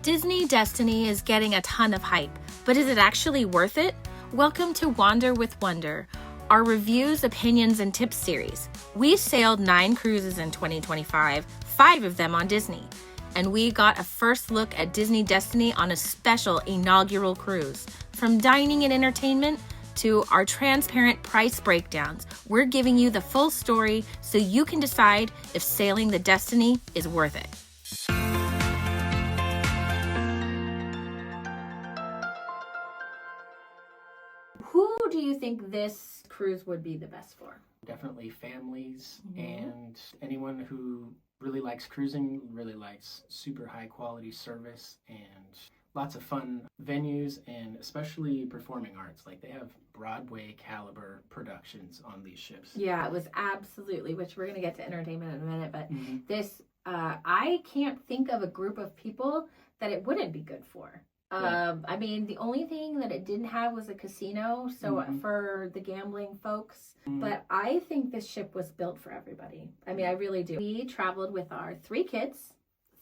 Disney Destiny is getting a ton of hype, but is it actually worth it? Welcome to Wander with Wonder, our reviews, opinions, and tips series. We sailed 9 cruises in 2025, 5 of them on Disney, and we got a first look at Disney Destiny on a special inaugural cruise. From dining and entertainment to our transparent price breakdowns, we're giving you the full story so you can decide if sailing the Destiny is worth it. Who do you think this cruise would be the best for? Definitely families and anyone who really likes cruising, really likes super high quality service and lots of fun venues, and especially performing arts. Like, they have Broadway caliber productions on these ships. Yeah, it was absolutely, which we're going to get to entertainment in a minute, but this, I can't think of a group of people that it wouldn't be good for. I mean, the only thing that it didn't have was a casino, so for the gambling folks, but I think this ship was built for everybody. I mean, I really do. We traveled with our 3 kids,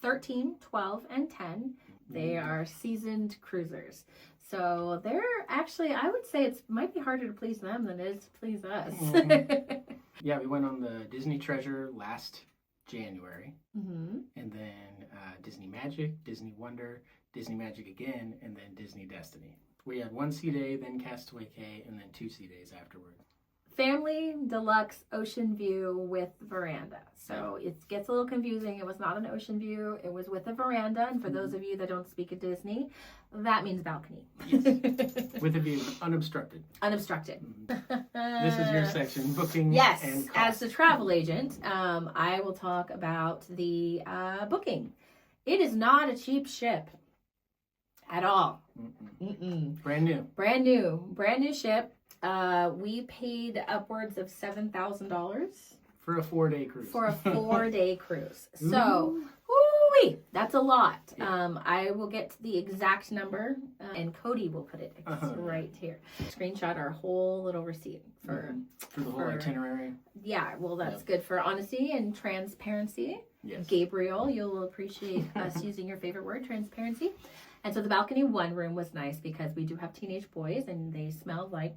13, 12, and 10. They are seasoned cruisers. So they're actually, I would say it might be harder to please them than it is to please us. Yeah, we went on the Disney Treasure last January, and then Disney Magic, Disney Wonder, Disney Magic again, and then Disney Destiny. We had 1 sea day, then Castaway Cay, and then 2 sea days afterward. Family, Deluxe, Oceanview with Verandah. So it gets a little confusing. It was not an Oceanview. It was with a Verandah. And for those of you that don't speak at Disney, that means balcony. Yes. With a view, unobstructed. Unobstructed. This is your section, booking and cost. As the travel agent, I will talk about the booking. It is not a cheap ship at all. Brand new ship. We paid upwards of $7,000 for a 4-day cruise. For a 4-day cruise. So, woo-wee, that's a lot. Yeah. I will get to the exact number, and Cody will put it right here. Screenshot our whole little receipt for the whole itinerary. Yeah, well, that's good for honesty and transparency. Yes. Gabriel, you'll appreciate us using your favorite word, transparency. And so the balcony 1 room was nice because we do have teenage boys and they smell like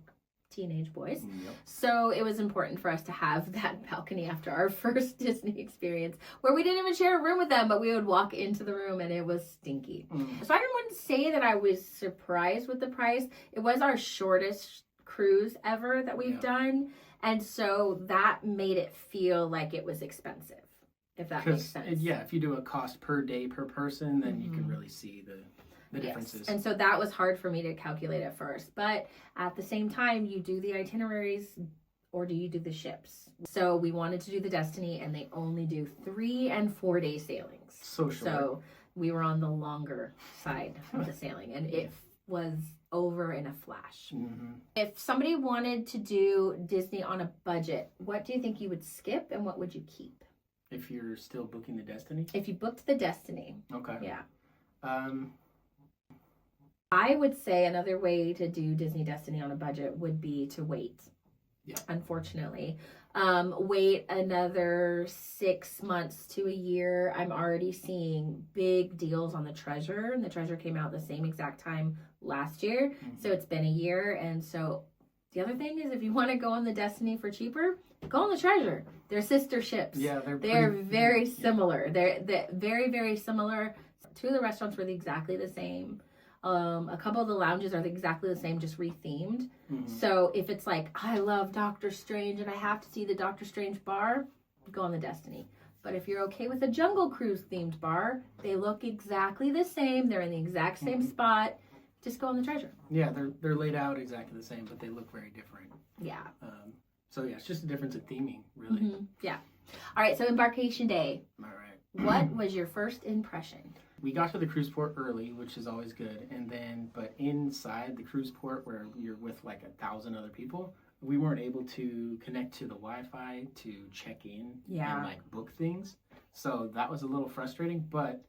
teenage boys. Yep. So it was important for us to have that balcony after our first Disney experience, where we didn't even share a room with them, but we would walk into the room and it was stinky. So I wouldn't say that I was surprised with the price. It was our shortest cruise ever that we've done. And so that made it feel like it was expensive, if that makes sense. Yeah, if you do a cost per day per person, then you can really see the differences. And so that was hard for me to calculate at first. But at the same time, you do the itineraries, or do you do the ships? So we wanted to do the Destiny, and they only do 3 and 4 day sailings. So we were on the longer side of the sailing, and it was over in a flash. If somebody wanted to do Disney on a budget, what do you think you would skip, and what would you keep? If you're still booking the Destiny? If you booked the Destiny. Okay. Yeah. I would say another way to do Disney Destiny on a budget would be to wait. Yeah. Unfortunately. Wait another 6 months to a year. I'm already seeing big deals on the Treasure, and the Treasure came out the same exact time last year. So it's been a year. And so the other thing is, if you want to go on the Destiny for cheaper, go on the Treasure. They're sister ships. Yeah, they're very similar. They're very, very similar. 2 of the restaurants were exactly the same. A couple of the lounges are exactly the same, just rethemed. So if it's like, I love Doctor Strange and I have to see the Doctor Strange bar, go on the Destiny. But if you're okay with a Jungle Cruise themed bar, they look exactly the same. They're in the exact same spot. Just go on the Treasure. Yeah, they're laid out exactly the same, but they look very different. Yeah. So yeah, it's just a difference in theming, really. Yeah. All right, so Embarkation Day. All right. What was your first impression? We got to the cruise port early, which is always good. And then, but inside the cruise port where you're with like 1,000 other people, we weren't able to connect to the Wi-Fi to check in and like book things. So that was a little frustrating. But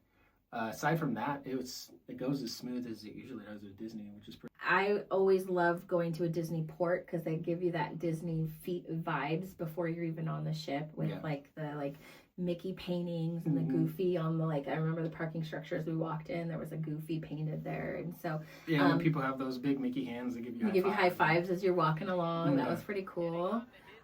aside from that, it goes as smooth as it usually does with Disney, which is pretty. I always loved going to a Disney port because they give you that Disney vibes before you're even on the ship with like the Mickey paintings and the Goofy on the, like, I remember the parking structures we walked in, there was a Goofy painted there. And so yeah, when people have those big Mickey hands, they give you high fives as you're walking along. That was pretty cool.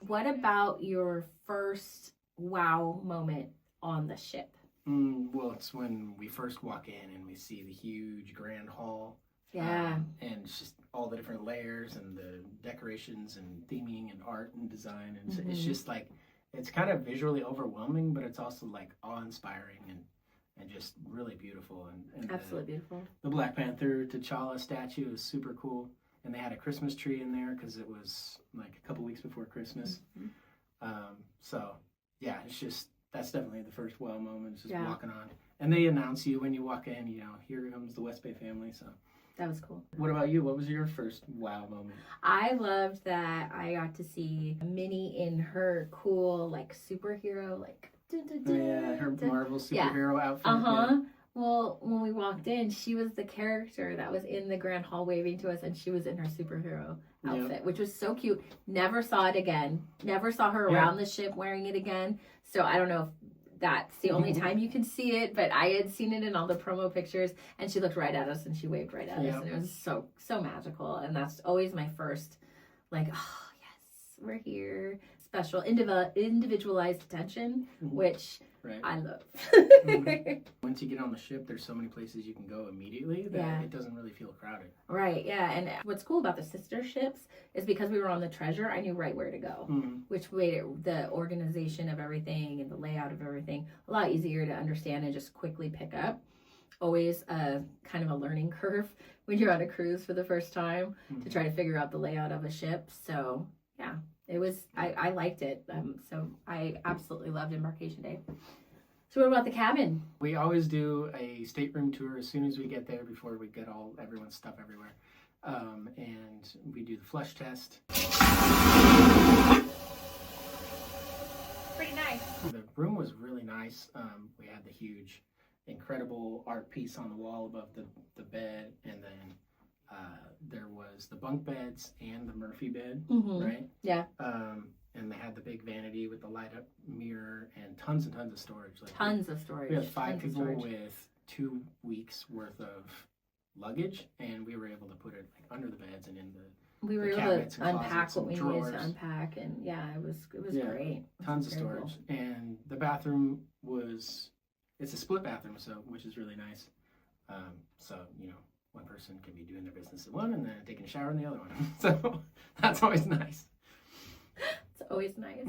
What about your first wow moment on the ship? Well, it's when we first walk in and we see the huge grand hall. Yeah. And it's just all the different layers and the decorations and theming and art and design. And it's just like, it's kind of visually overwhelming, but it's also like awe-inspiring and just really beautiful. And absolutely beautiful. The Black Panther T'Challa statue is super cool. And they had a Christmas tree in there because it was like a couple weeks before Christmas. So, yeah, it's just, that's definitely the first wow moment, just walking on. And they announce you when you walk in, you know, here comes the West Bay family, so. That was cool. What about you? What was your first wow moment? I loved that I got to see Minnie in her cool, like, superhero, like, her Marvel superhero outfit. Yeah. Well, when we walked in, she was the character that was in the grand hall waving to us, and she was in her superhero outfit, which was so cute. Never saw it again. Never saw her around the ship wearing it again. So I don't know if that's the only time you can see it, but I had seen it in all the promo pictures, and she looked right at us and she waved right at us, and it was so magical. And that's always my first, like, oh yes, we're here. Special individualized attention, which I love. Once you get on the ship, there's so many places you can go immediately that it doesn't really feel crowded. Right, yeah. And what's cool about the sister ships is because we were on the Treasure, I knew right where to go, which made it, the organization of everything and the layout of everything a lot easier to understand and just quickly pick up. Always a kind of a learning curve when you're on a cruise for the first time to try to figure out the layout of a ship. So, yeah. It was, I liked it. So I absolutely loved Embarkation Day. So what about the cabin? We always do a stateroom tour as soon as we get there before we get everyone's stuff everywhere. And we do the flush test. Pretty nice. The room was really nice. We had the huge, incredible art piece on the wall above the bed, and then there was the bunk beds and the Murphy bed, right? Yeah. And they had the big vanity with the light up mirror and tons of storage. Like tons of storage. We had 5 people with 2 weeks worth of luggage, and we were able to put it like under the beds and in the we were able to unpack what we needed to unpack, and it was great. Tons of storage. Cool. And the bathroom it's a split bathroom, so which is really nice. So, you know, one person can be doing their business in one and then taking a shower in the other one. So that's always nice. It's always nice.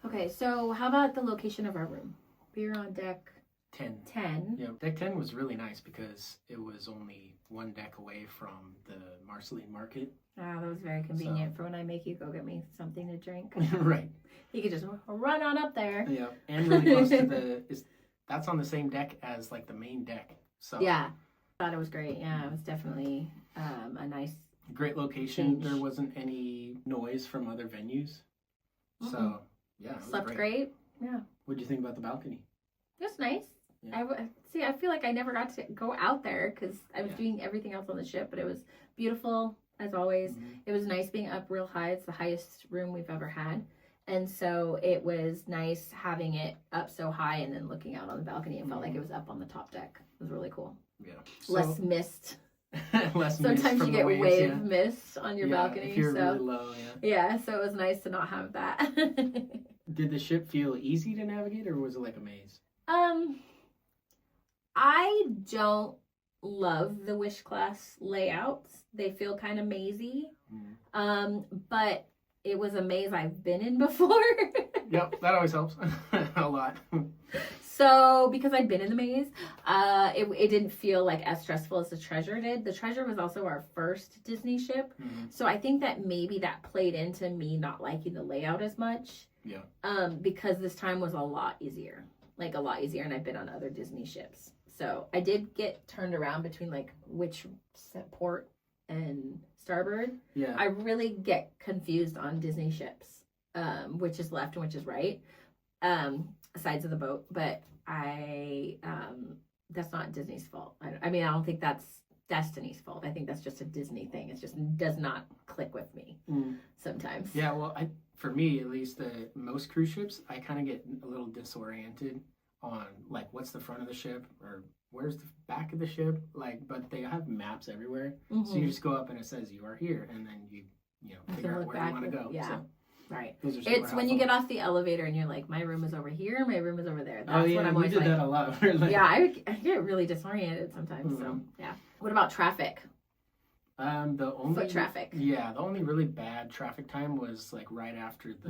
Okay, so how about the location of our room? We were on deck 10. Yeah, deck 10 was really nice because it was only one deck away from the Marceline Market. Ah, that was very convenient for when I make you go get me something to drink. Right. You could just run on up there. Yeah, and really close to that's on the same deck as like the main deck. So yeah. Thought it was great. Yeah, it was definitely a nice, great location. There wasn't any noise from other venues, so slept great. Yeah. What did you think about the balcony? It was nice. Yeah. I feel like I never got to go out there because I was doing everything else on the ship, but it was beautiful as always. It was nice being up real high. It's the highest room we've ever had. And so it was nice having it up so high and then looking out on the balcony. It felt like it was up on the top deck. It was really cool. Yeah. Less mist. Less Sometimes mist you get waves, wave mist on your balcony. If you're really low, so it was nice to not have that. Did the ship feel easy to navigate, or was it like a maze? I don't love the Wish class layouts. They feel kind of mazy. But it was a maze I've been in before. Yep, that always helps a lot. So, because I'd been in the maze, it didn't feel like as stressful as the Treasure did. The Treasure was also our first Disney ship. So I think that maybe that played into me not liking the layout as much. Yeah. Because this time was a lot easier. Like, a lot easier, and I've been on other Disney ships. So I did get turned around between, like, which port and starboard. Yeah. I really get confused on Disney ships, which is left and which is right. Sides of the boat, but that's not Disney's fault. I mean, I don't think that's Destiny's fault. I think that's just a Disney thing. It just does not click with me sometimes. Yeah, well, for me at least, most cruise ships, I kind of get a little disoriented on like what's the front of the ship or where's the back of the ship, like, but they have maps everywhere, so you just go up and it says you are here, and then you figure out where you want to go. Yeah. So, right. It's when you get off the elevator and you're like, my room is over here, my room is over there. That's what I'm always we did that a lot. Like, yeah, I get really disoriented sometimes. So yeah. What about traffic? Foot traffic. Yeah, the only really bad traffic time was like right after the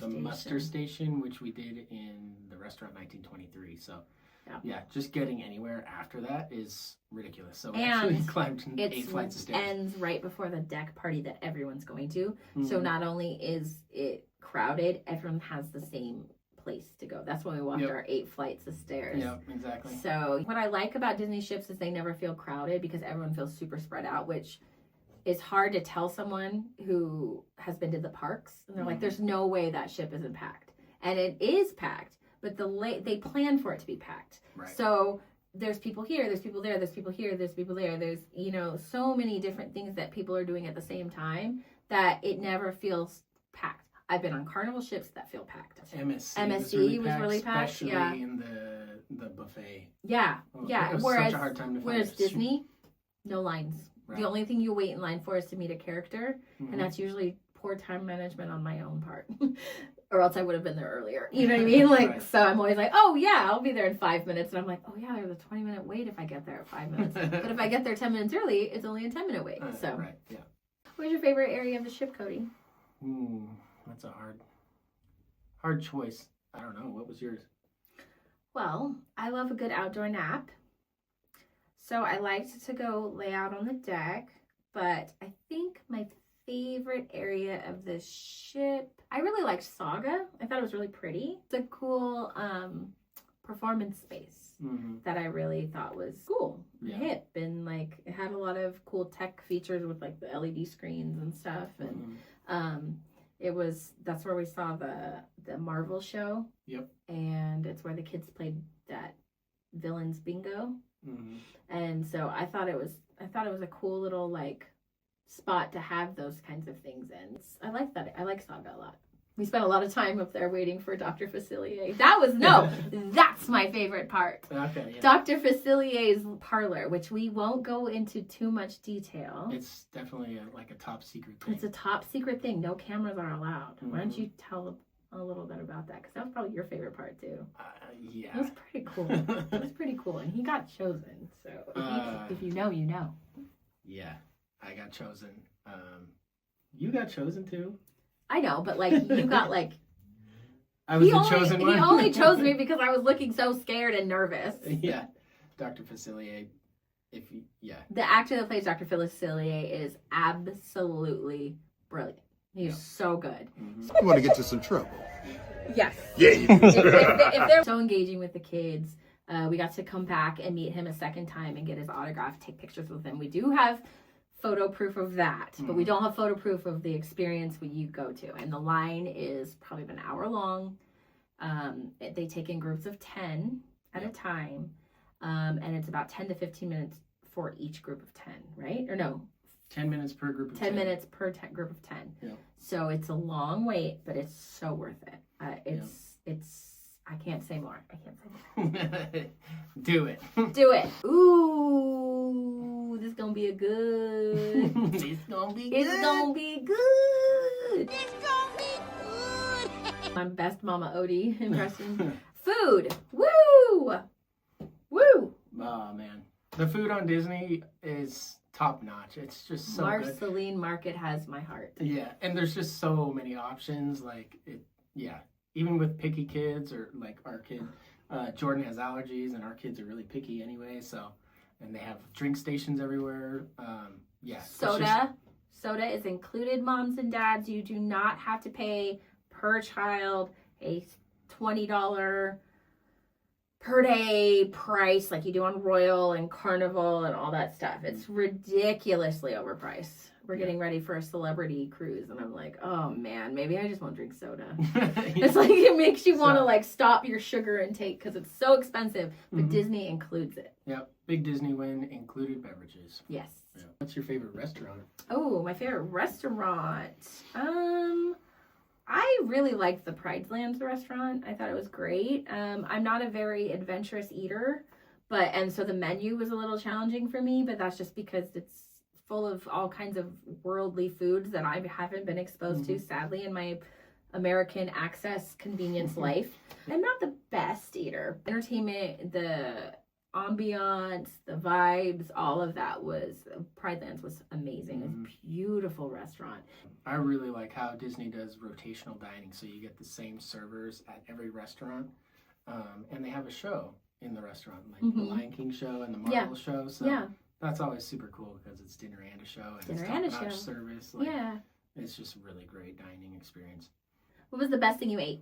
muster station, which we did in the restaurant 1923. So yeah, just getting anywhere after that is ridiculous. So we actually climbed 8 flights of stairs. It ends right before the deck party that everyone's going to. So not only is it crowded, everyone has the same place to go. That's why we walked our 8 flights of stairs. Yeah, exactly. So what I like about Disney ships is they never feel crowded because everyone feels super spread out, which is hard to tell someone who has been to the parks. And they're like, there's no way that ship isn't packed. And it is packed, but they plan for it to be packed. Right. So there's people here, there's people there, there's people here, there's people there. There's, so many different things that people are doing at the same time that it never feels packed. I've been on Carnival ships that feel packed. MSC was really packed, especially in the buffet. Yeah, It was such a hard time to find. Whereas Disney, no lines. Right. The only thing you wait in line for is to meet a character, and that's usually poor time management on my own part. Or else I would have been there earlier. You know what I mean? Like, so I'm always like, oh yeah, I'll be there in 5 minutes. And I'm like, oh yeah, there's a 20-minute wait if I get there at 5 minutes. But if I get there 10 minutes early, it's only a 10-minute wait. So, right, yeah. What's your favorite area of the ship, Cody? That's a hard choice. I don't know. What was yours? Well, I love a good outdoor nap. So I liked to go lay out on the deck. But I think my favorite area of the ship, I really liked SAGA. I thought it was really pretty. It's a cool performance space that I really thought was cool and hip, and like it had a lot of cool tech features with like the LED screens and stuff, and that's where we saw the Marvel show. Yep. And it's where the kids played that villains bingo. And so I thought it was a cool little like spot to have those kinds of things in. I like that. I like SAGA a lot. We spent a lot of time up there waiting for Dr. Facilier. That's my favorite part. Okay, yeah. Dr. Facilier's parlor, which we won't go into too much detail. It's definitely like a top secret thing. It's a top secret thing. No cameras are allowed. Why don't you tell a little bit about that? Because that was probably your favorite part too. Yeah. It was pretty cool. It was pretty cool. And he got chosen. So if you know, you know. Yeah. I got chosen. You got chosen too. I know, but like you got like. I was the chosen one. He only chose me because I was looking so scared and nervous. Yeah, Dr. Facilier. The actor that plays Dr. Facilier is absolutely brilliant. He's so good. You want to get to some trouble. Yes. Yeah. If they're so engaging with the kids, we got to come back and meet him a second time and get his autograph, take pictures with him. We do have photo proof of that, but we don't have photo proof of the experience you go to. And the line is probably an hour long. They take in groups of 10 at a time. And it's about 10 to 15 minutes for each group of 10, right? Or no? 10 minutes per group of 10. 10 minutes per group of 10. Yeah. So it's a long wait, but it's so worth it. I can't say more. Do it. Do it. Ooh, this is gonna be good. It's gonna be good. My best Mama Odie impression. Food. Woo! Woo! Oh man, the food on Disney is top notch. It's just so good. Marceline Market has my heart. Yeah, and there's just so many options. Even with picky kids or like our kid, Jordan has allergies, and our kids are really picky anyway. So, and they have drink stations everywhere. Soda is included, moms and dads. You do not have to pay per child a $20 per day price like you do on Royal and Carnival and all that stuff. It's ridiculously overpriced. We're getting ready for a celebrity cruise, and I'm like, oh man, maybe I just won't drink soda. It's like it makes you want to like stop your sugar intake because it's so expensive, but Disney includes it. Yep, big Disney win, included beverages. Yes. Yeah. What's your favorite restaurant? Oh, my favorite restaurant. I really liked the Pridelands restaurant. I thought it was great. I'm not a very adventurous eater, and so the menu was a little challenging for me, but that's just because it's full of all kinds of worldly foods that I haven't been exposed to, sadly, in my American access convenience life. I'm not the best eater. Entertainment, the ambiance, the vibes, all of that Pridelands was amazing. It's a beautiful restaurant. I really like how Disney does rotational dining, so you get the same servers at every restaurant, and they have a show in the restaurant, like the Lion King show and the Marvel show. So that's always super cool because it's dinner and a show, and it's top-notch service. Like, it's just a really great dining experience. What was the best thing you ate?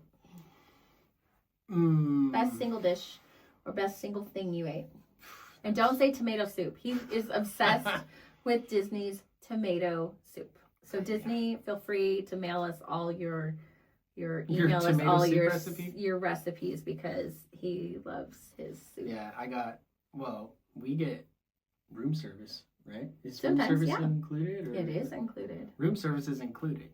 Best single dish or best single thing you ate? And don't say tomato soup. He is obsessed with Disney's tomato soup. So Disney, feel free to mail us all your email us all your recipes because he loves his soup. Yeah, we get room service, right? Is Sometimes, room service included? Or it is included. Room service is included.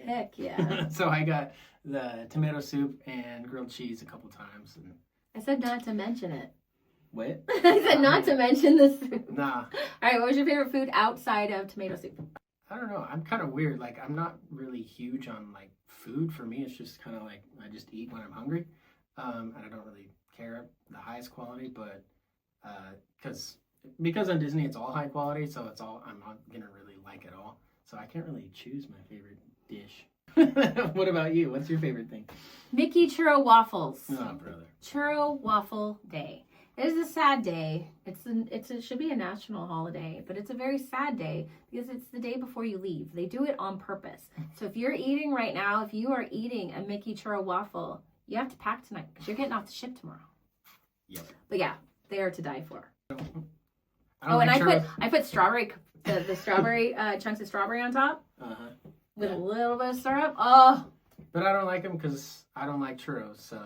Heck yeah. So I got the tomato soup and grilled cheese a couple times. And I said not to mention it. What? I said not to mention the soup. Nah. All right, what was your favorite food outside of tomato soup? I don't know. I'm kind of weird. Like, I'm not really huge on, like, food. For me, it's just kind of like I just eat when I'm hungry. And I don't really care the highest quality, but because on Disney it's all high quality, so I'm not gonna really like it all. So I can't really choose my favorite dish. What about you? What's your favorite thing? Mickey churro waffles. Oh, brother. Churro waffle day. It is a sad day. It should be a national holiday, but it's a very sad day because it's the day before you leave. They do it on purpose. So if you're eating right now, if you are eating a Mickey churro waffle, you have to pack tonight because you're getting off the ship tomorrow. Yep. But yeah, they are to die for. I put strawberry, the strawberry chunks of strawberry on top with a little bit of syrup. Oh. But I don't like them because I don't like churros, so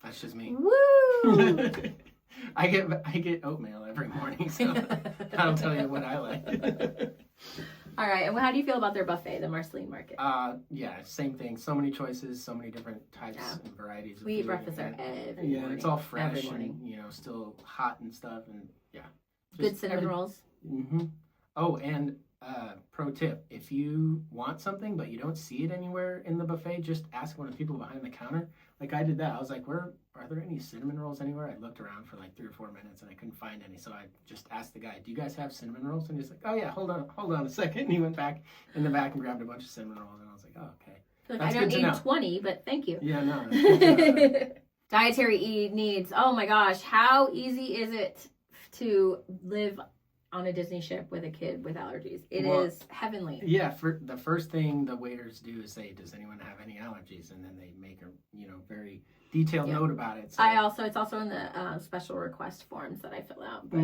that's just me. Woo! I get oatmeal every morning, so I'll tell you what I like. All right, and how do you feel about their buffet, the Marceline Market? Yeah, same thing. So many choices, so many different types and varieties. We eat breakfast there every morning. It's all fresh and still hot and stuff, and good cinnamon rolls. Oh, and pro tip: if you want something but you don't see it anywhere in the buffet, just ask one of the people behind the counter. Like I did that. I was like, are there any cinnamon rolls anywhere? I looked around for like 3 or 4 minutes and I couldn't find any. So I just asked the guy, do you guys have cinnamon rolls? And he's like, oh yeah, hold on a second. And he went back in the back and grabbed a bunch of cinnamon rolls. And I was like, oh, okay. Like, I don't need 20, but thank you. Yeah, no. Dietary needs. Oh my gosh. How easy is it to live on a Disney ship with a kid with allergies? It is heavenly. Yeah, for the first thing the waiters do is say, does anyone have any allergies? And then they make a very detailed note about it. So. It's also in the special request forms that I fill out. But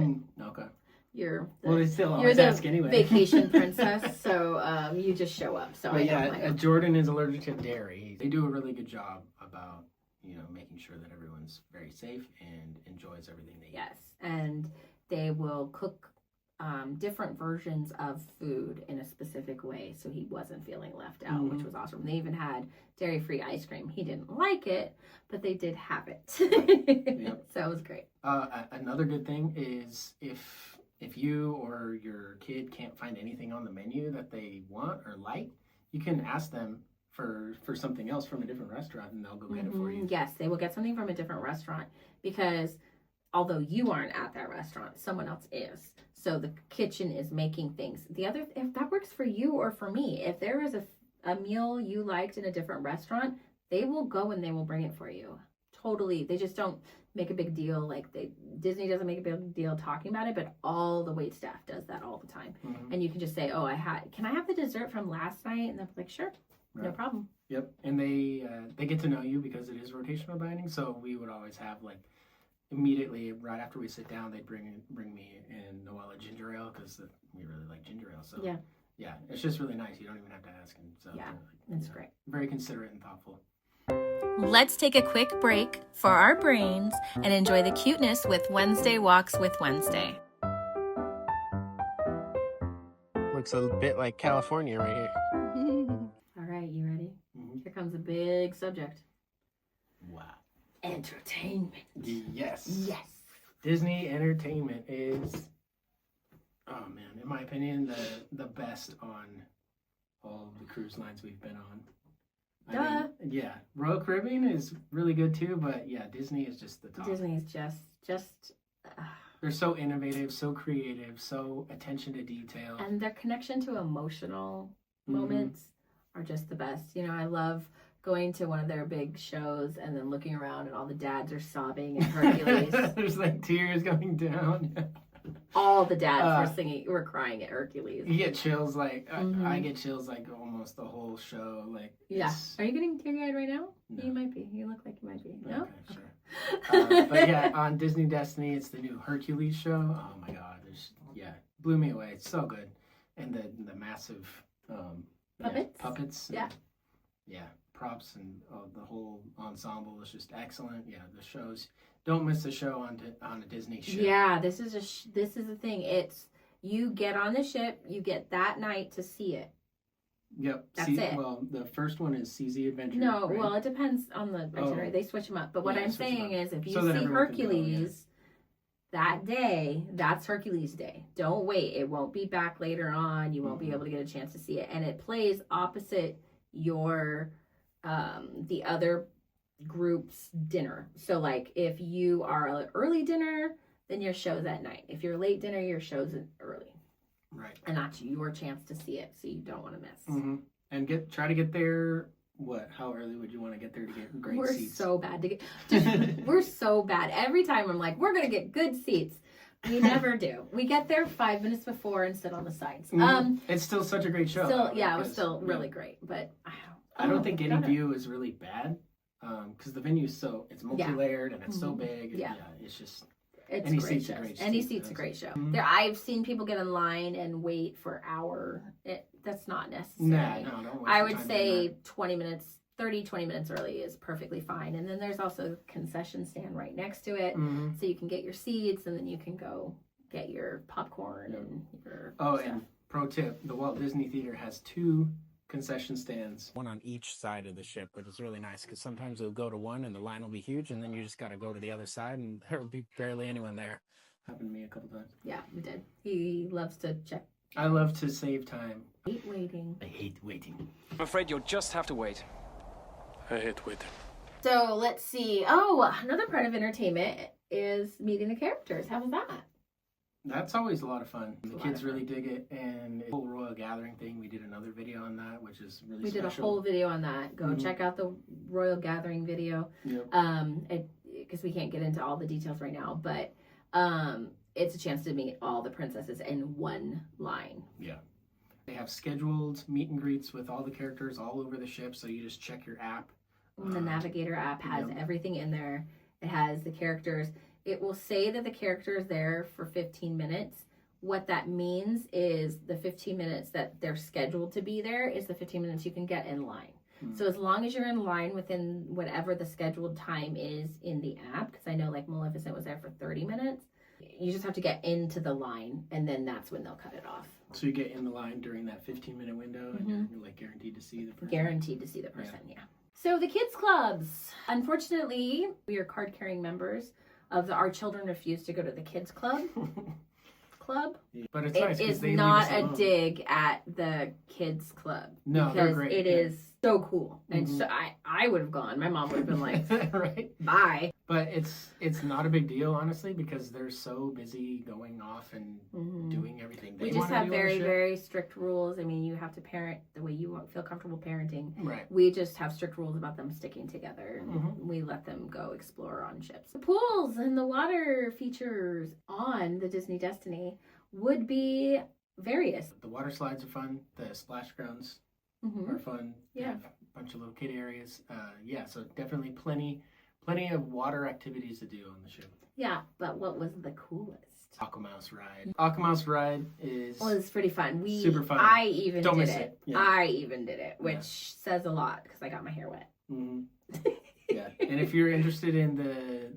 okay. You're they still always ask anyway. Vacation princess, so you just show up. So Jordan is allergic to dairy. They do a really good job about making sure that everyone's very safe and enjoys everything they eat. Yes, and they will cook different versions of food in a specific way, so he wasn't feeling left out, which was awesome. They even had dairy-free ice cream. He didn't like it, but they did have it. Yep. So it was great. Another good thing is if you or your kid can't find anything on the menu that they want or like, you can ask them for something else from a different restaurant, and they'll go get it for you. Yes, they will get something from a different restaurant because although you aren't at that restaurant, someone else is. So the kitchen is making things. If that works for you or for me, if there is a meal you liked in a different restaurant, they will go and they will bring it for you. Totally. They just don't make a big deal. Disney doesn't make a big deal talking about it, but all the wait staff does that all the time. And you can just say, can I have the dessert from last night? And they'll be like, sure. Right. No problem. Yep. And they get to know you because it is rotational dining. So we would always have immediately right after we sit down, they'd bring me and Noelle a ginger ale because we really like ginger ale. So yeah, it's just really nice. You don't even have to ask. And so it's great. Very considerate and thoughtful. Let's take a quick break for our brains and enjoy the cuteness with Wednesday Walks with Wednesday. Looks a bit like California right here. All right, you ready? one's a big subject. Wow. Entertainment. Yes. Yes. Disney entertainment is, oh man, in my opinion, the best on all the cruise lines we've been on. I mean, yeah, Royal Caribbean is really good too, but yeah, Disney is just the top. Disney is just. They're so innovative, so creative, so attention to detail, and their connection to emotional moments are just the best. You know, I love going to one of their big shows and then looking around and all the dads are sobbing at Hercules. There's like tears going down. All the dads were crying at Hercules. You get chills like I get chills like almost the whole show. Like yeah, are you getting teary-eyed right now? No. You might be. You look like you might be. No, okay, sure. But yeah, on Disney Destiny, it's the new Hercules show. Oh my God, blew me away. It's so good, and the massive puppets. Yeah, props and the whole ensemble is just excellent. Yeah, the shows. Don't miss a show on a Disney ship. Yeah, this is the thing. It's you get on the ship, you get that night to see it. Yep. That's it. Well, the first one is CZ Adventure. No, right? well, it depends on the itinerary. They switch them up. But what I'm saying is, if you see Hercules that day, that's Hercules Day. Don't wait. It won't be back later on. You won't be able to get a chance to see it. And it plays opposite your the other group's dinner. So like if you are an early dinner, then your show's at night. If you're late dinner, your show's early. Right. And that's your chance to see it, so you don't want to miss. And try to get there. How early would you want to get there to get great seats? We're so bad to get. We're so bad. Every time I'm like, we're gonna get good seats. We never do. We get there 5 minutes before and sit on the sides. It's still such a great show. It was still really great. But I don't think any view is really bad. Because the venue is it's multi-layered and it's so big. And it's just it's any seat's a great show. Any seat's a great show. There, I've seen people get in line and wait for an hour. That's not necessary. No, don't waste I would say 20 minutes early is perfectly fine. And then there's also a concession stand right next to it, so you can get your seats and then you can go get your popcorn and your stuff. And pro tip: the Walt Disney Theater has 2 concession stands, one on each side of the ship, which is really nice because sometimes they'll go to one and the line will be huge and then you just got to go to the other side and there will be barely anyone there. Happened to me a couple times. Yeah, we did. He loves to check. I love to save time. I hate waiting. I'm afraid you'll just have to wait. I hate waiting. So let's see. Oh, another part of entertainment is meeting the characters. How was that? That's always a lot of fun. The kids really dig it, and the whole Royal Gathering thing, we did another video on that, which is really We special. did a whole video on that. Go check out the Royal Gathering video. Yep. Because we can't get into all the details right now, but it's a chance to meet all the princesses in one line. Yeah. They have scheduled meet and greets with all the characters all over the ship, so you just check your app. The Navigator app has everything in there. It has the characters. It will say that the character is there for 15 minutes. What that means is the 15 minutes that they're scheduled to be there is the 15 minutes you can get in line. So as long as you're in line within whatever the scheduled time is in the app, because I know like Maleficent was there for 30 minutes, you just have to get into the line and then that's when they'll cut it off. So you get in the line during that 15-minute window and you're like guaranteed to see the person. Guaranteed to see the person, yeah. So the kids clubs. Unfortunately, we are card-carrying members of our children refuse to go to the kids club. But it's nice because they not a dig at the kids club. No, they're great. It is so cool. And so I would have gone. My mom would have been like, right, bye. But it's not a big deal, honestly, because they're so busy going off and doing everything they We just want to have do very, on the ship. very strict rules. I mean, you have to parent the way you feel comfortable parenting. Right. We just have strict rules about them sticking together. And we let them go explore on ships. The pools and the water features on the Disney Destiny would be various. The water slides are fun. The splash grounds are fun. They Yeah. have a bunch of little kid areas. So definitely plenty of water activities to do on the ship. Yeah, but what was the coolest? AquaMouse Ride. AquaMouse Ride is Well, it's pretty fun. super fun. I even Don't did miss it. it. Yeah. I even did it, which says a lot because I got my hair wet. Yeah, and if you're interested in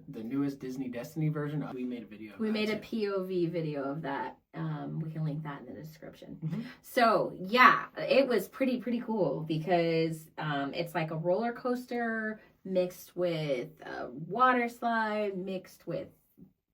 the newest Disney Destiny version, we made a video. We made a POV video of that. We can link that in the description. Mm-hmm. So yeah, it was pretty cool because it's like a roller coaster mixed with a water slide mixed with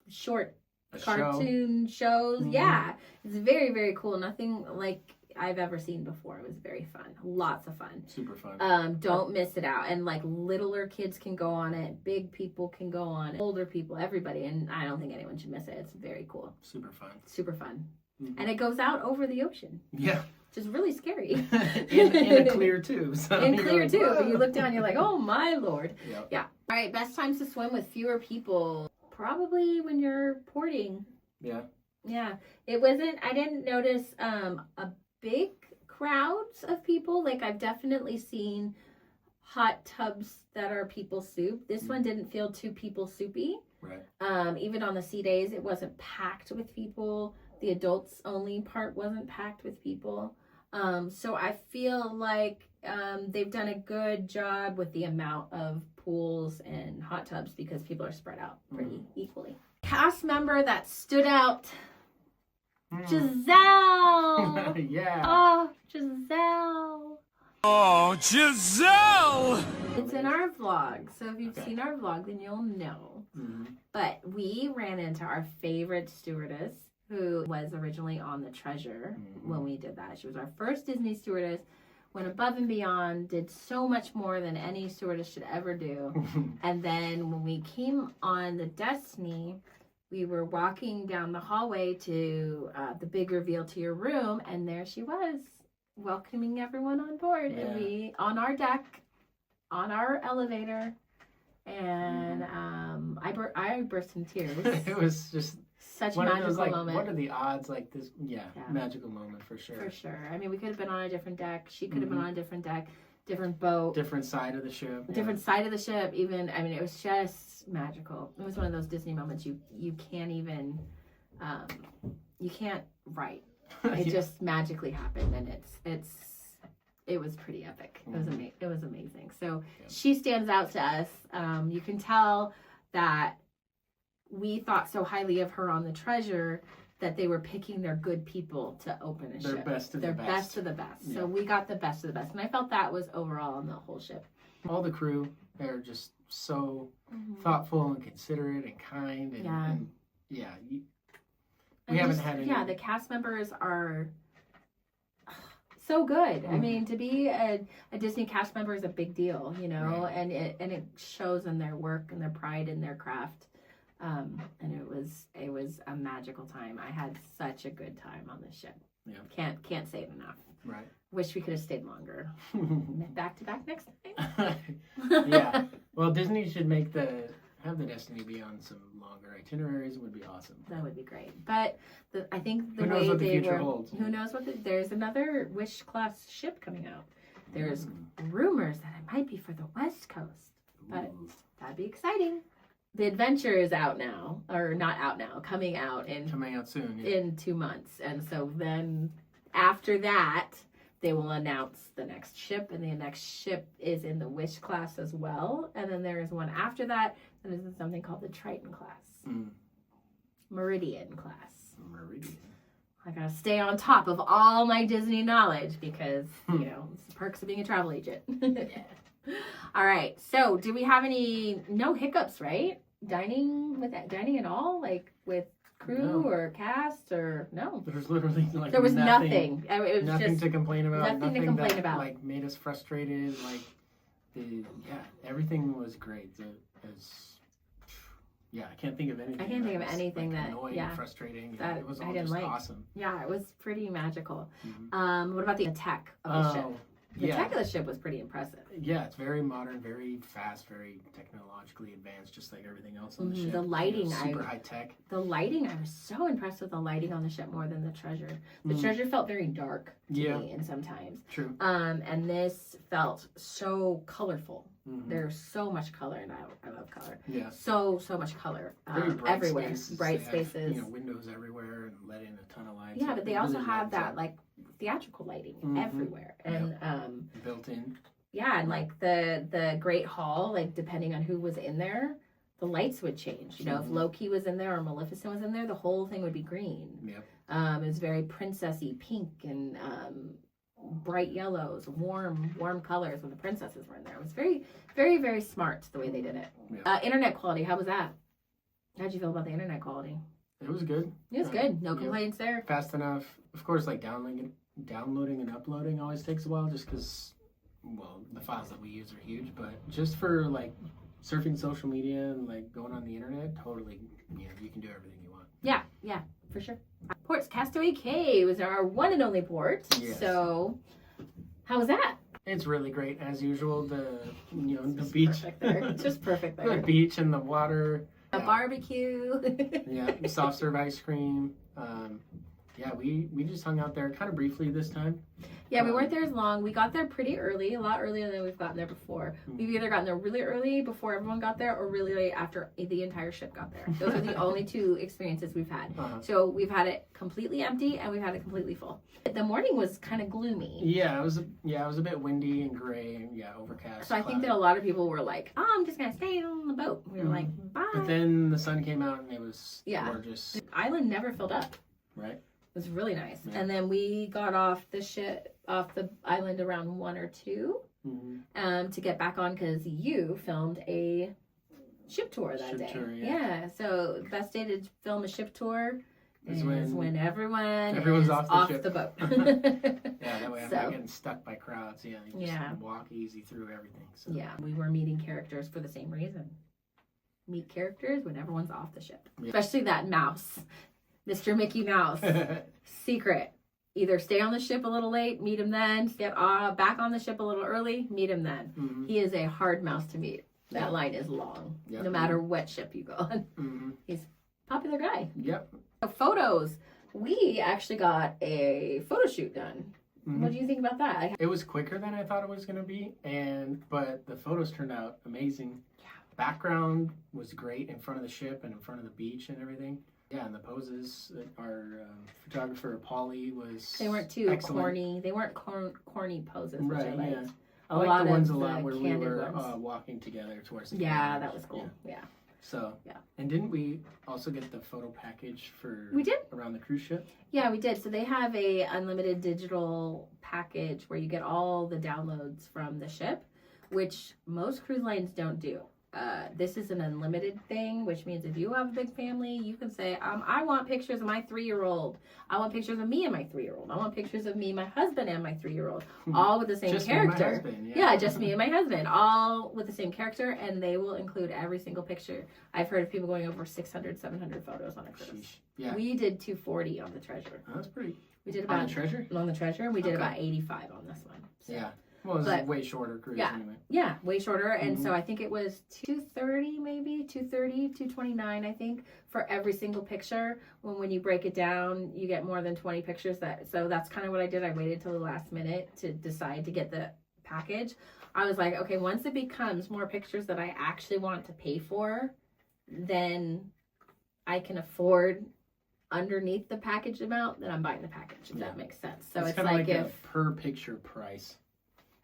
short cartoon shows. Mm-hmm. Yeah, it's very cool. Nothing like I've ever seen before. It was very fun. Lots of fun. Super fun. Don't miss it out. And like littler kids can go on it, big people can go on it, older people, everybody. And I don't think anyone should miss it. It's very cool. Super fun. Super fun. Mm-hmm. And it goes out over the ocean. Yeah. Which is really scary. in a clear tube. So in clear like, tube. whoa. You look down, you're like, oh my Lord. Yep. Yeah. All right, best times to swim with fewer people. Probably when you're porting. Yeah. Yeah. It wasn't, I didn't notice a big crowds of people. Like I've definitely seen hot tubs that are people soup. This one didn't feel too people soupy. Right. Even on the sea days, it wasn't packed with people. The adults only part wasn't packed with people. So I feel like they've done a good job with the amount of pools and hot tubs because people are spread out pretty equally. Cast member that stood out. Giselle! Yeah. Oh, Giselle! Oh, Giselle! It's in our vlog, so if you've seen our vlog, then you'll know. Mm-hmm. But we ran into our favorite stewardess, who was originally on the Treasure when we did that. She was our first Disney stewardess, went above and beyond, did so much more than any stewardess should ever do. And then when we came on the Destiny, we were walking down the hallway to the big reveal to your room, and there she was, welcoming everyone on board. Yeah. And we, on our deck, on our elevator, and I burst in tears. It was just such a magical like, moment. What are the odds? Like this, magical moment for sure. For sure. I mean, we could have been on a different deck. She could have been on a different deck, different boat, different side of the ship. different side of the ship. Even, I mean, it was just magical. It was one of those Disney moments you can't even, you can't write. It just magically happened, and it was pretty epic. It was amazing. So she stands out to us. You can tell that we thought so highly of her on the Treasure that they were picking their good people to open a ship. Their best of the best. Yeah. So we got the best of the best. And I felt that was overall on the whole ship. All the crew, they're just so thoughtful and considerate and kind. And we haven't had any. Yeah, the cast members are so good. I mean, to be a Disney cast member is a big deal, you know, Right. and it shows in their work and their pride in their craft. And it was a magical time. I had such a good time on this ship. Yeah. Can't say it enough. Right. Wish we could have stayed longer. Back to back next time. Yeah. Well, Disney should have the Destiny be on some longer itineraries. It would be awesome. That would be great. But I think the Who knows way what the they future were, holds? who knows there's another Wish class ship coming out. There's rumors that it might be for the West Coast, but Ooh. that'd be exciting. The Adventure is out now, or not out now, coming out soon. Yeah. in 2 months. And so then after that, they will announce the next ship, and the next ship is in the Wish class as well. And then there is one after that is something called the Triton class. Meridian class. Meridian. I gotta stay on top of all my Disney knowledge because, you know, it's the perks of being a travel agent. All right. So do we have no hiccups, right? Dining at all? Like with crew or cast or no? There's literally like There was nothing. It was nothing just to complain about. nothing to complain that, about. Like made us frustrated. Like everything was great. I can't think of anything. I can't think of anything that annoying and frustrating. that It was I all didn't just like. awesome. Yeah, it was pretty magical. What about the tech of the ship? The tech of the ship was pretty impressive. Yeah, it's very modern, very fast, very technologically advanced, just like everything else on the ship. The lighting, super high tech. The lighting, I was so impressed with the lighting on the ship more than the Treasure. The Treasure felt very dark to me, and sometimes. True. And this felt so colorful. There's so much color, and I love color. Yeah. So much color Very bright everywhere. spaces. Bright They have, spaces. windows everywhere and let in a ton of lights. Yeah, but they also really have lights that up. like theatrical lighting everywhere, and built in. yeah, and like the Great Hall, like depending on who was in there, the lights would change. You know, if Loki was in there or Maleficent was in there, the whole thing would be green. Yep. It was very princessy pink and bright yellows, warm colors when the princesses were in there. It was very, very, very smart the way they did it. Yeah. Internet quality, how was that? How'd you feel about the internet quality? It was good. It was good. No complaints there. Fast enough. Of course, like downloading and uploading always takes a while, just because, well, the files that we use are huge. But just for like surfing social media and like going on the internet, totally, you know, you can do everything you want. Yeah, for sure. Ports, Castaway Cay was our one and only port. Yes. So, how was that? It's really great as usual. The beach, Perfect there. Just perfect there. the beach and the water. A barbecue. Yeah, soft serve ice cream. Yeah, we just hung out there kind of briefly this time. Yeah, we weren't there as long. We got there pretty early, a lot earlier than we've gotten there before. We've either gotten there really early before everyone got there or really late after the entire ship got there. Those are the only two experiences we've had. So we've had it completely empty and we've had it completely full. The morning was kind of gloomy. Yeah, it was a bit windy and gray and overcast. So I think that a lot of people were like, "Oh, I'm just gonna stay on the boat." We were like, "Bye." But then the sun came out and it was gorgeous. The island never filled up. Right. It was really nice. Yeah. And then we got off the island around 1 or 2 to get back on because you filmed a ship tour that day. Tour, So best day to film a ship tour is when everyone's is off ship. the boat. Yeah, that way I'm not getting stuck by crowds. Yeah, you just walk easy through everything. So. Yeah, we were meeting characters for the same reason. Meet characters when everyone's off the ship. Yeah. Especially that mouse. Mr. Mickey Mouse. Secret. Either stay on the ship a little late, meet him then. Get back on the ship a little early, meet him then. He is a hard mouse to meet. That line is long. Yep. No matter what ship you go on. He's a popular guy. Yep. So photos. We actually got a photo shoot done. What do you think about that? It was quicker than I thought it was going to be, but the photos turned out amazing. Yeah. Background was great in front of the ship and in front of the beach and everything. Yeah, and the poses, our photographer, Polly, was They weren't too excellent. corny. They weren't corny poses, which I liked. Yeah. I like the ones a lot of where we candid were ones. walking together towards the Yeah, camera. that was cool. Yeah. So, Yeah. And didn't we also get the photo package for We did. around the cruise ship? Yeah, we did. So they have a unlimited digital package where you get all the downloads from the ship, which most cruise lines don't do. This is an unlimited thing, which means if you have a big family, you can say, I want pictures of my 3-year-old. I want pictures of me and my 3-year-old. I want pictures of me, my husband, and my 3-year-old. All with the same Just character. Me and my husband, Yeah, just me and my husband. All with the same character, and they will include every single picture. I've heard of people going over 600, 700 photos on a cruise. Sheesh. Yeah. We did 240 on the Treasure. That's pretty. We did On about the Treasure? on the Treasure. We did Okay. about 85 on this one. So. Yeah. Well, it was a way shorter cruise anyway. Yeah, way shorter. And so I think it was 230 maybe, 230, 229 I think for every single picture. When you break it down, you get more than 20 pictures. So that's kind of what I did. I waited till the last minute to decide to get the package. I was like, okay, once it becomes more pictures that I actually want to pay for, then I can afford underneath the package amount, then I'm buying the package, if that makes sense. So it's kind of like if a per picture price.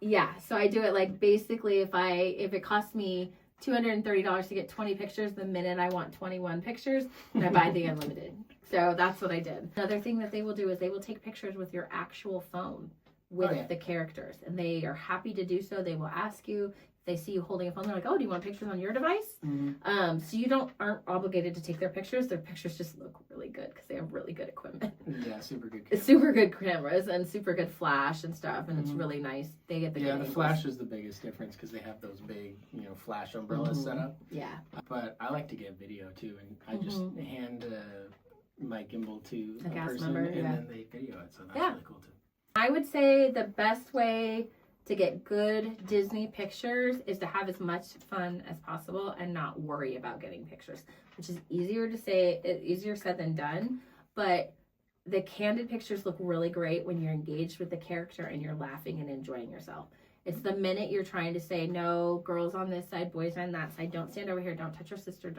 Yeah, so I do it like basically if it costs me $230 to get 20 pictures, the minute I want 21 pictures, then I buy the unlimited. So that's what I did. Another thing that they will do is they will take pictures with your actual phone with the characters, and they are happy to do so. They will ask you. They see you holding a phone, they're like, "Oh, do you want pictures on your device?" So you aren't obligated to take their pictures. Their pictures just look really good because they have really good equipment. Yeah, super good. It's super good cameras and super good flash and stuff, and it's really nice. They get the good the angles. flash is the biggest difference because they have those big, flash umbrellas set up. Yeah. But I like to get video too, and I just hand my gimbal to A a cast person, member, and yeah. then they video it. So that's Yeah. really cool too. I would say the best way to get good Disney pictures is to have as much fun as possible and not worry about getting pictures, which is easier said than done. But the candid pictures look really great when you're engaged with the character and you're laughing and enjoying yourself. It's the minute you're trying to say, no, girls on this side, boys on that side, don't stand over here, don't touch your sister,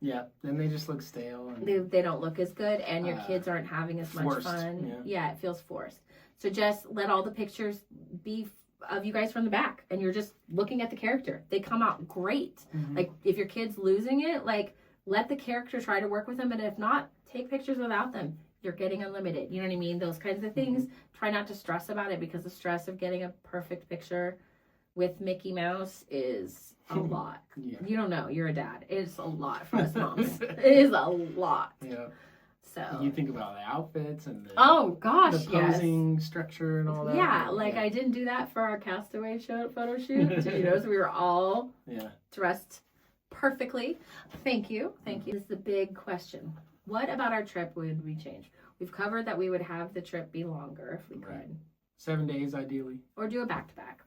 Yeah, then they just look stale. And they don't look as good, and your kids aren't having as much forced, fun. yeah. It feels forced. So just let all the pictures be of you guys from the back, and you're just looking at the character. They come out great. Like, if your kid's losing it, like, let the character try to work with them, and if not, take pictures without them. You're getting unlimited. You know what I mean? Those kinds of things. Try not to stress about it, because the stress of getting a perfect picture with Mickey Mouse is a lot. You don't know. You're a dad. It's a lot for us moms. It is a lot. Yeah. So you think about the outfits and the the posing structure and all that. Yeah, like I didn't do that for our Castaway photo shoot. So we were all dressed perfectly. Thank you. This is the big question. What about our trip would we change? We've covered that we would have the trip be longer if we could. 7 days ideally. Or do a back-to-back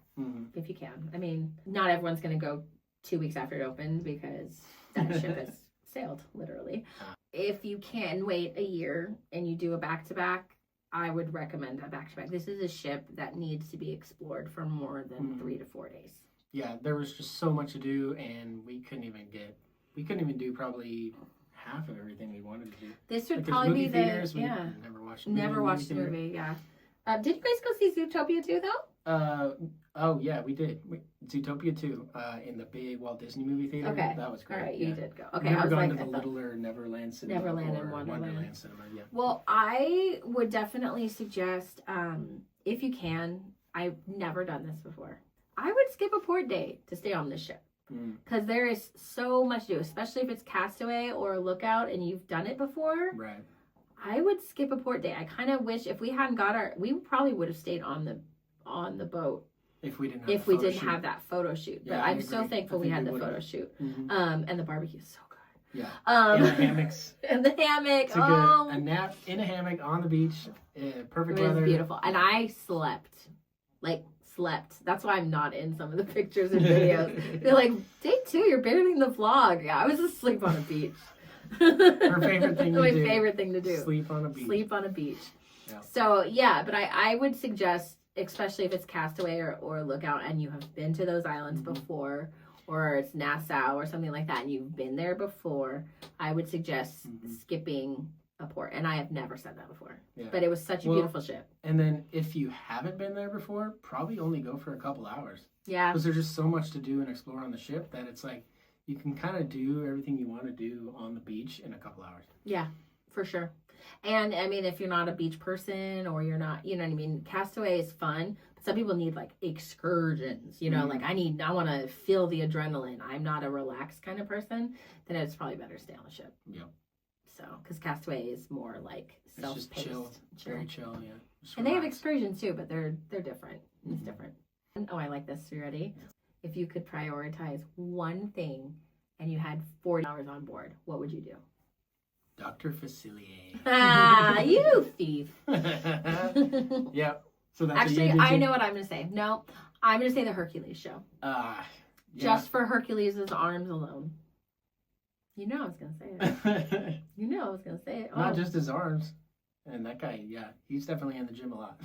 if you can. I mean, not everyone's going to go 2 weeks after it opens, because that ship has sailed, literally. If you can wait a year and you do a back-to-back, I would recommend a back-to-back. This is a ship that needs to be explored for more than 3 to 4 days. Yeah, there was just so much to do, and we couldn't even do probably half of everything we wanted to do. This would probably be theaters, never watched the movie. Did you guys go see Zootopia 2 though? Oh yeah, we did. Zootopia 2 in the big Walt Disney movie theater. Okay, that was great. All right, you did go. Okay, I was gone to the littler Neverland Cinema. Neverland and Wonderland Cinema. Yeah. Well, I would definitely suggest, if you can. I've never done this before. I would skip a port day to stay on this ship. Because there is so much to do, especially if it's Castaway or Lookout and you've done it before. Right. I would skip a port day. I kind of wish if we hadn't got we probably would have stayed on the boat if we didn't have that photo shoot. But I'm so thankful we had the photo shoot. And the barbecue is so good. Yeah. And the hammocks. And the hammock. A nap in a hammock on the beach. Perfect weather. It was beautiful. And I slept. That's why I'm not in some of the pictures and videos. They're like, day 2, you're barely in the vlog. Yeah, I was asleep on a beach. Her favorite thing to do. My favorite thing to do. Sleep on a beach. Yeah. So, yeah, but I would suggest, especially if it's Castaway or Lookout and you have been to those islands before, or it's Nassau or something like that and you've been there before, I would suggest skipping a port. And I have never said that before. Yeah. But it was such a beautiful ship. And then if you haven't been there before, probably only go for a couple hours. Yeah. Because there's just so much to do and explore on the ship that it's like you can kind of do everything you want to do on the beach in a couple hours. Yeah, for sure. And I mean, if you're not a beach person or you're not, you know what I mean, Castaway is fun. But some people need like excursions, like I want to feel the adrenaline. I'm not a relaxed kind of person. Then it's probably better to stay on the ship. Yeah. So, because Castaway is more like self-paced. It's just chill. Very chill, yeah. Just and they have excursions too, but they're different. It's different. Oh, I like this. You ready? Yeah. If you could prioritize one thing and you had 40 hours on board, what would you do? Dr. Facilier. You thief. Yeah. So that's actually, I know what I'm going to say. No, I'm going to say the Hercules show. Yeah. Just for Hercules' arms alone. You know I was going to say it. Not just his arms. And that guy, he's definitely in the gym a lot.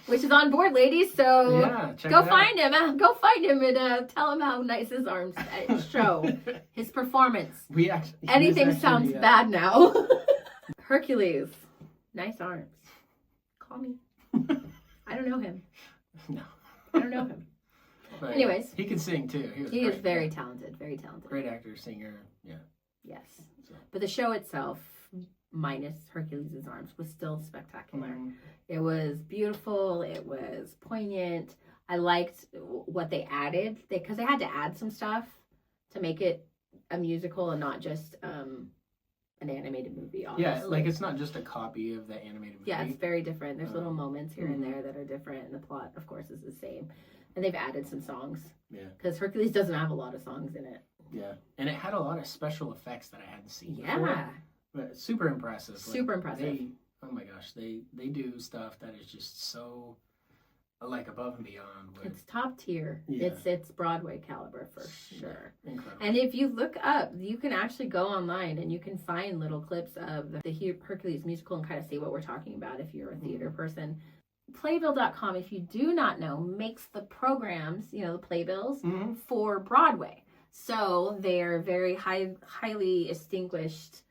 Which is on board, ladies. So go find him. Go find him and tell him how nice his arms show. His performance. Anything sounds bad now. Hercules. Nice arms. Call me. I don't know him. No. I don't know him. But anyways. He can sing too. He is very talented. Very talented. Great actor, singer. Yeah. Yes. So. But the show itself, minus Hercules' arms, was still spectacular. It was beautiful. It was poignant. I liked what they added because they had to add some stuff to make it a musical and not just an animated movie. Obviously. Yeah, like it's not just a copy of the animated movie. Yeah, it's very different. There's little moments here and there that are different, and the plot, of course, is the same. And they've added some songs. Yeah. Because Hercules doesn't have a lot of songs in it. Yeah, and it had a lot of special effects that I hadn't seen before. But super impressive. Super impressive. Oh my gosh, they do stuff that is just so like above and beyond. It's top tier. Yeah. It's Broadway caliber for sure. Incredible. And if you look up, you can actually go online and you can find little clips of the Hercules musical and kind of see what we're talking about if you're a theater person. Playbill.com, if you do not know, makes the programs, the playbills for Broadway. So they're very highly distinguished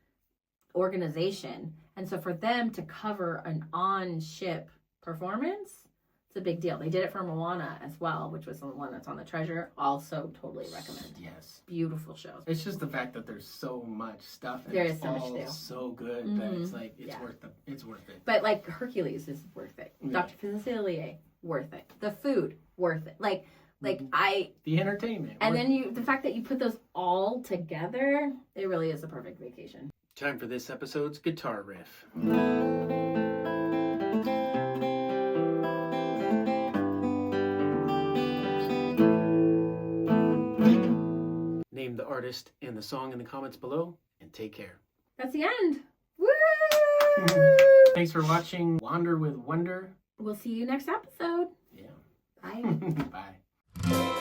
organization. And so for them to cover an on-ship performance, It's a big deal. They did it for Moana as well, which was the one that's on the Treasure. Also totally recommend. Yes. Beautiful shows. It's just the fact that there's so much stuff and There it's is so much all to do. so good that it's like it's worth it. But like Hercules is worth it. Yeah. Dr. Facilier, worth it. The food, worth it. Like The entertainment. and then the fact that you put those all together, it really is a perfect vacation. Time for this episode's guitar riff. Name the artist and the song in the comments below, and take care. That's the end. Woo! Thanks for watching Wander with Wonder. We'll see you next episode. Yeah. Bye. Bye.